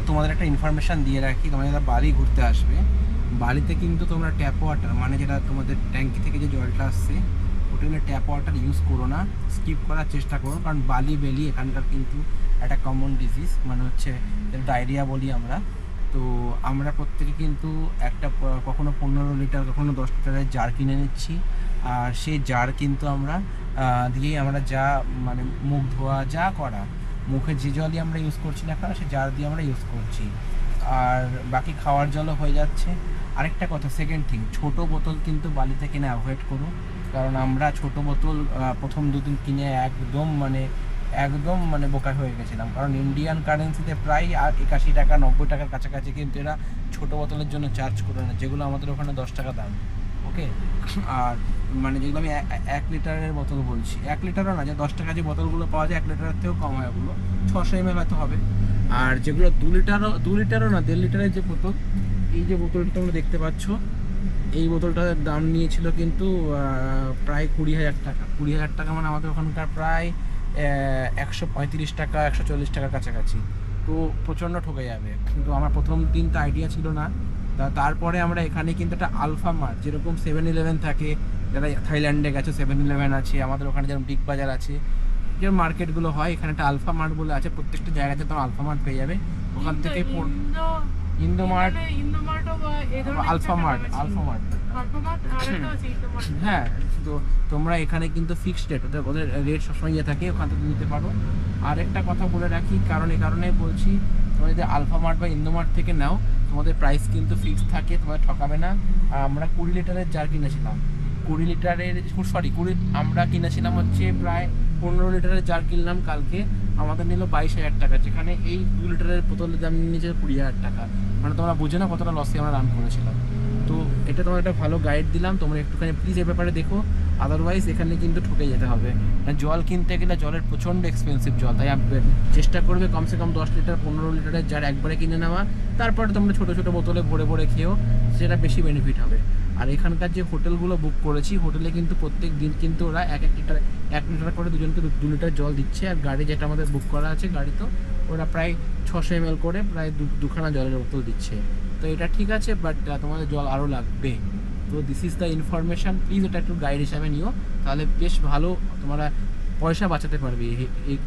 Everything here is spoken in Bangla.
তোমাদের একটা ইনফরমেশান দিয়ে রাখি। তোমরা যারা বালি ঘুরতে আসবে, বালিতে কিন্তু তোমরা ট্যাপ ওয়াটার মানে যেটা তোমাদের ট্যাঙ্কি থেকে যে জলটা আসছে ওটা ট্যাপ ওয়াটার ইউজ করো না, স্কিপ করার চেষ্টা করো। কারণ বালি বেলি এখানকার কিন্তু একটা কমন ডিজিজ, মানে হচ্ছে ডায়রিয়া বলি আমরা। তো আমরা প্রত্যেকে কিন্তু একটা কখনো 15 লিটার কখনো 10 লিটারের জার কিনে নিচ্ছি, আর সেই জার কিন্তু আমরা দিয়েই আমরা যা মানে মুখ ধোয়া যা করা, মুখে যে জলই আমরা ইউজ করছি না কেন সে জার দিয়ে আমরা ইউজ করছি, আর বাকি খাওয়ার জলও হয়ে যাচ্ছে। আরেকটা কথা, সেকেন্ড থিং, ছোটো বোতল কিন্তু বালিতে কিনে অ্যাভয়েড করো। কারণ আমরা ছোটো বোতল প্রথম দুদিন কিনে একদম মানে বোকা হয়ে গেছিলাম। কারণ ইন্ডিয়ান কারেন্সিতে প্রায় 81 টাকা 90 টাকার কাছাকাছি কিন্তু এরা ছোটো বোতলের জন্য চার্জ করে না, যেগুলো আমাদের ওখানে 10 টাকা দাম। ওকে, আর মানে যেগুলো আমি 1 লিটারের বোতল বলছি, 1 লিটারও না, যে 10 টাকা যে বোতলগুলো পাওয়া যায় 1 লিটারের থেকেও কম হয়, ওগুলো 600 ml হয়তো হবে। আর যেগুলো 2 লিটারও না 1.5 লিটারের যে বোতল, এই যে বোতলটা তোমরা দেখতে পাচ্ছ, এই বোতলটার দাম নিয়েছিল কিন্তু প্রায় 20,000 টাকা। 20,000 টাকা মানে আমাদের ওখানকার প্রায় 135 টাকা 140 টাকার কাছাকাছি। তো প্রচণ্ড ঠকে যাবে। কিন্তু আমার প্রথম দিন তো আইডিয়া ছিল না। তারপরে আমরা এখানে কিন্তু একটা আলফা মার্ট, যেরকম 7-Eleven থাকে, যারা থাইল্যান্ডে গেছে 7-Eleven আছে, আমাদের ওখানে যেরকম বিগ বাজার আছে, যে মার্কেটগুলো হয়, এখানে একটা আলফা মার্ট বলে আছে। প্রত্যেকটা জায়গাতে তোমার আলফা মার্ট পেয়ে যাবে। ওখান থেকে ইন্দোমার্ট, আলফা মার্ট হ্যাঁ। তো তোমরা এখানে কিন্তু ফিক্সড রেট, ওদের রেট সবসময় ইয়ে থাকে, ওখান থেকে নিতে পারো। আর একটা কথা বলে রাখি, কারণ এই কারণে বলছি, তোমরা যদি আলফা মার্ট বা ইন্দোমার্ট থেকে নাও, তোমাদের প্রাইস কিন্তু ফিক্সড থাকে, তোমাদের ঠকাবে না। আর আমরা 20 লিটারের জার কিনেছিলাম, 20 লিটারের আমরা কিনেছিলাম হচ্ছে প্রায় 15 লিটারের জার কিনলাম কালকে, আমাদের নিল 22,000 টাকা, যেখানে এই 2 লিটারের বোতলের দাম নিয়েছে 20,000 টাকা। মানে তোমরা বুঝে না কতটা লসে আমরা রান করেছিলাম। তো এটা তোমার একটা ভালো গাইড দিলাম, তোমরা একটুখানি প্লিজ এ ব্যাপারে দেখো, আদারওয়াইজ এখানে কিন্তু ঠকে যেতে হবে। মানে জল কিনতে গেলে জলের প্রচণ্ড এক্সপেন্সিভ জল, তাই চেষ্টা করবে কমসে কম 10 লিটার 15 লিটারের জার একবারে কিনে নেওয়া, তারপরে তোমরা ছোটো ছোটো বোতলে ভরে ভরে খেয়েও, সেটা বেশি বেনিফিট হবে। আর এখানকার যে হোটেলগুলো বুক করেছি, হোটেলে কিন্তু প্রত্যেক দিন কিন্তু ওরা 1 লিটার করে দুজনকে 2 লিটার জল দিচ্ছে। আর গাড়ি যেটা আমাদের বুক করা আছে, গাড়ি তো ওরা প্রায় 600 ml করে প্রায় দুখানা জলের বোতল দিচ্ছে। তো এটা ঠিক আছে, বাট তোমাদের জল আরও লাগবে। তো this is the information, please এটা একটু গাইড হিসাবে নিও, তাহলে বেশ ভালো তোমরা পয়সা বাঁচাতে পারবে এই